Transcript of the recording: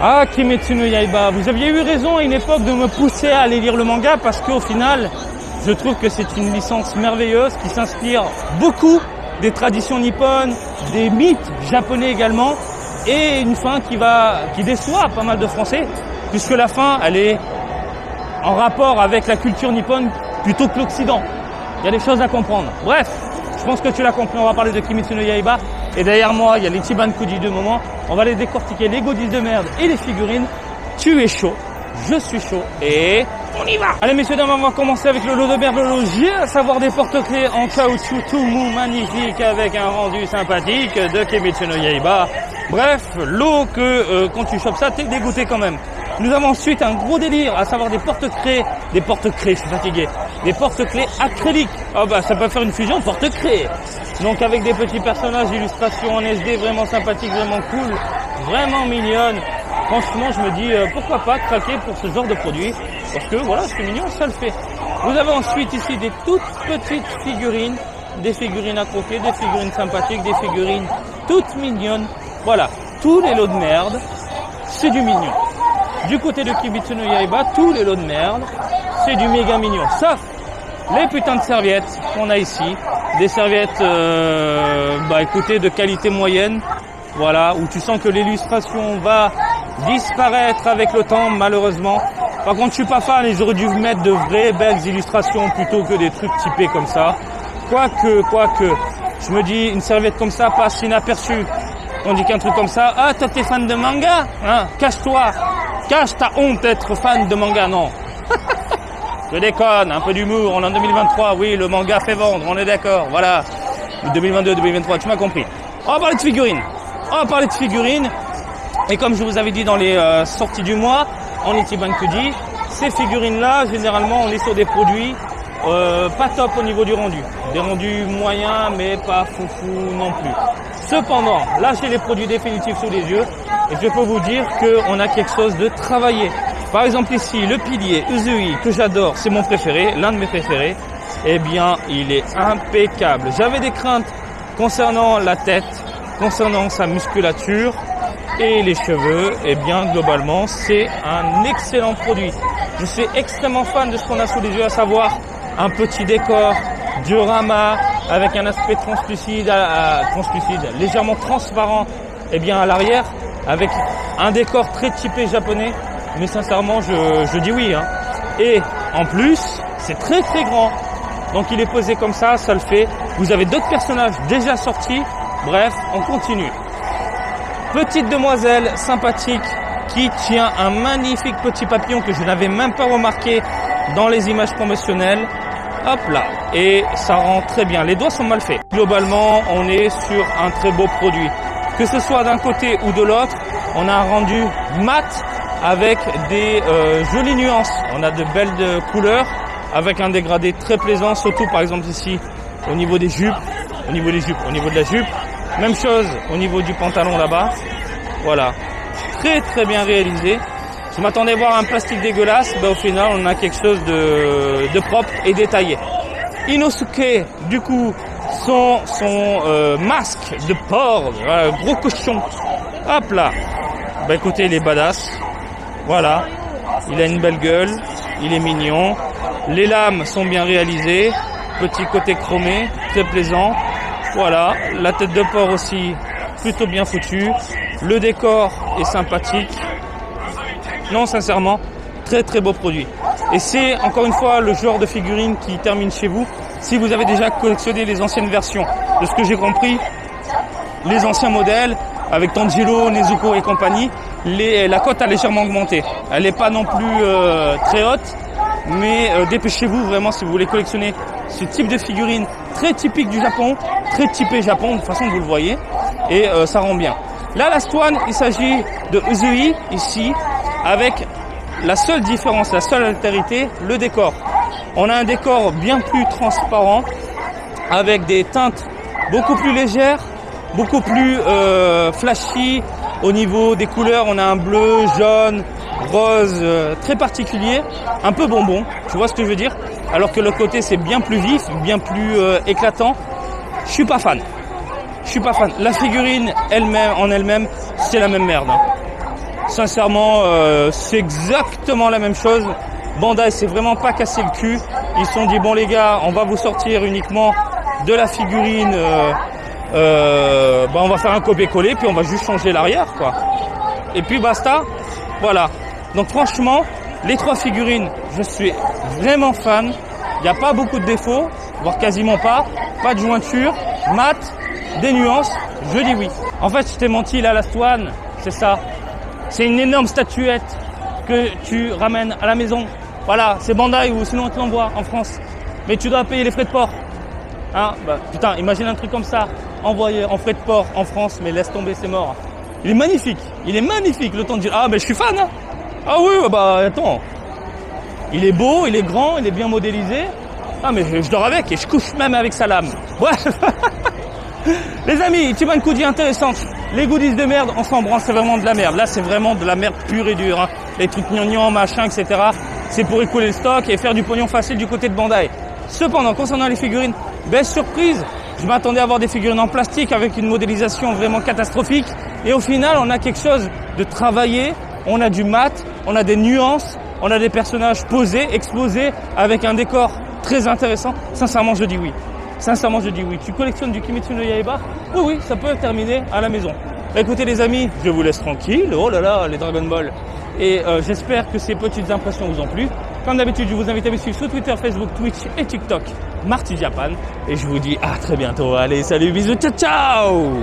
Ah, Kimetsu no Yaiba, vous aviez eu raison à une époque de me pousser à aller lire le manga parce qu'au final, je trouve que c'est une licence merveilleuse qui s'inspire beaucoup des traditions nippones, des mythes japonais également, et une fin qui déçoit pas mal de Français, puisque la fin, elle est en rapport avec la culture nippone plutôt que l'Occident. Il y a des choses à comprendre. Bref, je pense que tu l'as compris, on va parler de Kimetsu no Yaiba. Et derrière moi, il y a les Chiban Kuji de moment. On va les décortiquer, les godis de merde et les figurines. Tu es chaud, je suis chaud et on y va. Allez messieurs dames, on va commencer avec le lot de merde logique, à savoir des porte-clés en caoutchouc tout mou, magnifique, avec un rendu sympathique de Kimetsu no Yaiba. Bref, l'eau que quand tu chopes ça, t'es dégoûté quand même. Nous avons ensuite un gros délire, à savoir des porte-clés, je suis fatigué, des porte-clés acryliques. Oh bah ça peut faire une fusion porte-clés. Donc avec des petits personnages, illustrations en SD vraiment sympathiques, vraiment cool, vraiment mignonnes. Franchement, je me dis pourquoi pas craquer pour ce genre de produit, parce que voilà, c'est mignon, ça le fait. Vous avez ensuite ici des toutes petites figurines, des figurines à croquer, des figurines sympathiques, des figurines toutes mignonnes. Voilà, tous les lots de merde, c'est du mignon. Du côté de Kimetsu no Yaiba, tous les lots de merde, c'est du méga mignon. Sauf les putains de serviettes qu'on a ici. Des serviettes, écoutez, de qualité moyenne. Voilà, où tu sens que l'illustration va disparaître avec le temps, malheureusement. Par contre, je suis pas fan et j'aurais dû mettre de vraies belles illustrations plutôt que des trucs typés comme ça. Quoique, je me dis, une serviette comme ça passe inaperçue. On dit qu'un truc comme ça, ah, toi t'es fan de manga, hein, cache-toi. Cache ta honte d'être fan de manga, non. Je déconne, un peu d'humour, on est en 2023, oui, le manga fait vendre, on est d'accord, voilà. 2022, 2023, tu m'as compris. On va parler de figurines. Et comme je vous avais dit dans les sorties du mois, en Ichiban Kuji, ces figurines-là, généralement, on est sur des produits pas top au niveau du rendu. Des rendus moyens, mais pas foufou non plus. Cependant, là, j'ai les produits définitifs sous les yeux. Et je peux vous dire qu'on a quelque chose de travaillé. Par exemple ici, le pilier Uzui, que j'adore, c'est mon préféré, l'un de mes préférés. Eh bien, il est impeccable. J'avais des craintes concernant la tête, concernant sa musculature et les cheveux. Eh bien, globalement, c'est un excellent produit. Je suis extrêmement fan de ce qu'on a sous les yeux, à savoir un petit décor, diorama, avec un aspect translucide, légèrement transparent, eh bien, à l'arrière. Avec un décor très typé japonais, mais sincèrement je dis oui, hein. Et en plus c'est très très grand, donc il est posé comme ça le fait. Vous avez d'autres personnages déjà sortis. Bref, on continue. Petite demoiselle sympathique qui tient un magnifique petit papillon que je n'avais même pas remarqué dans les images promotionnelles. Hop là, et ça rend très bien, les doigts sont mal faits. Globalement on est sur un très beau produit. Que ce soit d'un côté ou de l'autre, on a un rendu mat avec des jolies nuances. On a de belles couleurs avec un dégradé très plaisant, surtout par exemple ici au niveau des jupes, au niveau de la jupe. Même chose au niveau du pantalon là-bas. Voilà, très très bien réalisé. Je m'attendais à voir un plastique dégueulasse, au final on a quelque chose de propre et détaillé. Inosuke, du coup, son masque de porc, voilà, gros cochon. Hop là. Écoutez, il est badass. Voilà. Il a une belle gueule. Il est mignon. Les lames sont bien réalisées. Petit côté chromé, très plaisant. Voilà. La tête de porc aussi, plutôt bien foutue. Le décor est sympathique. Non, sincèrement, très très beau produit. Et c'est encore une fois le genre de figurine qui termine chez vous. Si vous avez déjà collectionné les anciennes versions, de ce que j'ai compris, les anciens modèles, avec Tanjiro, Nezuko et compagnie, la cote a légèrement augmenté. Elle n'est pas non plus très haute, mais dépêchez-vous vraiment si vous voulez collectionner ce type de figurine très typique du Japon, très typé Japon, de toute façon vous le voyez, et ça rend bien. Là, la Swan, il s'agit de Uzui, ici, avec la seule différence, la seule altérité, le décor. On a un décor bien plus transparent, avec des teintes beaucoup plus légères, beaucoup plus flashy. Au niveau des couleurs, on a un bleu, jaune, rose, très particulier, un peu bonbon, tu vois ce que je veux dire? Alors que le côté c'est bien plus vif, bien plus éclatant. Je suis pas fan. La figurine elle-même, c'est la même merde. Sincèrement, c'est exactement la même chose. Bandai s'est vraiment pas cassé le cul. Ils se sont dit bon les gars, on va vous sortir uniquement de la figurine. On va faire un copier-coller puis on va juste changer l'arrière quoi. Et puis basta. Voilà. Donc franchement, les 3 figurines, je suis vraiment fan. Il n'y a pas beaucoup de défauts, voire quasiment pas. Pas de jointure, mat, des nuances. Je dis oui. En fait, je t'ai menti là, la Swan, c'est ça. C'est une énorme statuette que tu ramènes à la maison. Voilà, c'est Bandai ou sinon on te l'envoie en France. Mais tu dois payer les frais de port. Hein, putain, imagine un truc comme ça, envoyé en frais de port en France, mais laisse tomber, c'est mort. Il est magnifique, le temps de dire, ah je suis fan. Hein. Ah oui, attends. Il est beau, il est grand, il est bien modélisé. Ah mais je dors avec et je couche même avec sa lame. Bref. Les amis, tu m'as une goodie intéressante. Les goodies de merde, on s'en branle, c'est vraiment de la merde. Là, c'est vraiment de la merde pure et dure. Hein. Les trucs gnangnan, machin, etc. C'est pour écouler le stock et faire du pognon facile du côté de Bandai. Cependant, concernant les figurines, surprise, je m'attendais à avoir des figurines en plastique avec une modélisation vraiment catastrophique. Et au final, on a quelque chose de travaillé, on a du mat, on a des nuances, on a des personnages posés, exposés, avec un décor très intéressant. Sincèrement, je dis oui. Tu collectionnes du Kimetsu no Yaiba? Oui, ça peut terminer à la maison. Écoutez les amis, je vous laisse tranquille. Oh là là, les Dragon Ball. Et j'espère que ces petites impressions vous ont plu. Comme d'habitude, je vous invite à me suivre sur Twitter, Facebook, Twitch et TikTok, Marty Japan. Et je vous dis à très bientôt. Allez, salut, bisous, ciao ciao.